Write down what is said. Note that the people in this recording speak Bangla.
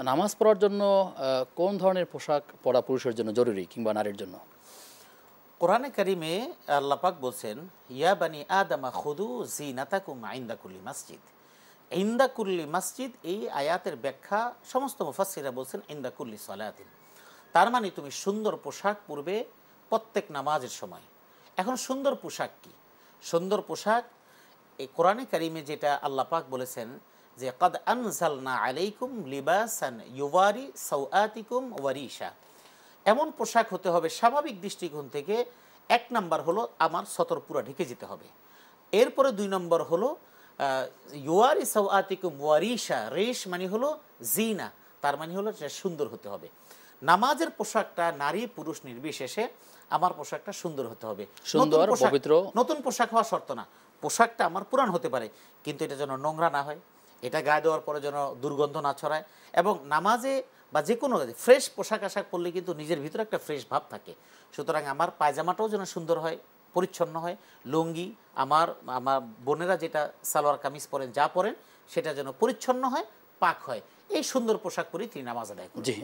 নামাজ পড়ার জন্য কোন ধরনের পোশাক পরা পুরুষের জন্য জরুরি কিংবা নারীর জন্য? কোরআনে কারিমে আল্লাহ পাক বলছেন, ইয়া বানি আদামা খুদু জিনাতাকুম ইনদা কুল্লি মসজিদ। ইনদা কুল্লি মসজিদ, এই আয়াতের ব্যাখ্যা সমস্ত মুফাসসিররা বলছেন ইনদা কুল্লি সালাতিন। তার মানে তুমি সুন্দর পোশাক পরবে প্রত্যেক নামাজের সময়। এখন সুন্দর পোশাক কি? সুন্দর পোশাক এই কোরআনে কারিমে যেটা আল্লাহ পাক বলেছেন যে কদ আনজালনা আলাইকুম লিবাসান ইউওয়ারি সাওআতিকুম ওয়ারিশা, এমন পোশাক হতে হবে স্বাভাবিক দৃষ্টিকোণ থেকে। এক নাম্বার হলো আমার সতর পুরা ঢেকে যেতে হবে। এরপরে দুই নম্বর হলো ইউয়ারি সাওআতিকুম ওয়ারিশা, রেশ মানে হলো জিনা, তার মানে হলো সুন্দর হতে হবে। নামাজের পোশাকটা নারী পুরুষ নির্বিশেষে আমার পোশাকটা সুন্দর হতে হবে। সুন্দর পবিত্র নতুন পোশাক হওয়া শর্ত না, পোশাকটা আমার পুরান হতে পারে কিন্তু এটা যেন নোংরা না হয়, এটা গায়ে দেওয়ার পরে যেন দুর্গন্ধ না ছড়ায়, এবং নামাজে বা যে কোনো কাজে ফ্রেশ পোশাক আশাক পরলে কিন্তু নিজের ভিতরে একটা ফ্রেশ ভাব থাকে। সুতরাং আমার পায়জামাটাও যেন সুন্দর হয়, পরিচ্ছন্ন হয়, লুঙ্গি আমার আমার বোনেরা যেটা সালোয়ার কামিজ পরেন, যা পরেন সেটা যেন পরিচ্ছন্ন হয়, পাক হয়। এই সুন্দর পোশাক পরেই তিনি নামাজ আদায় করেন। জি।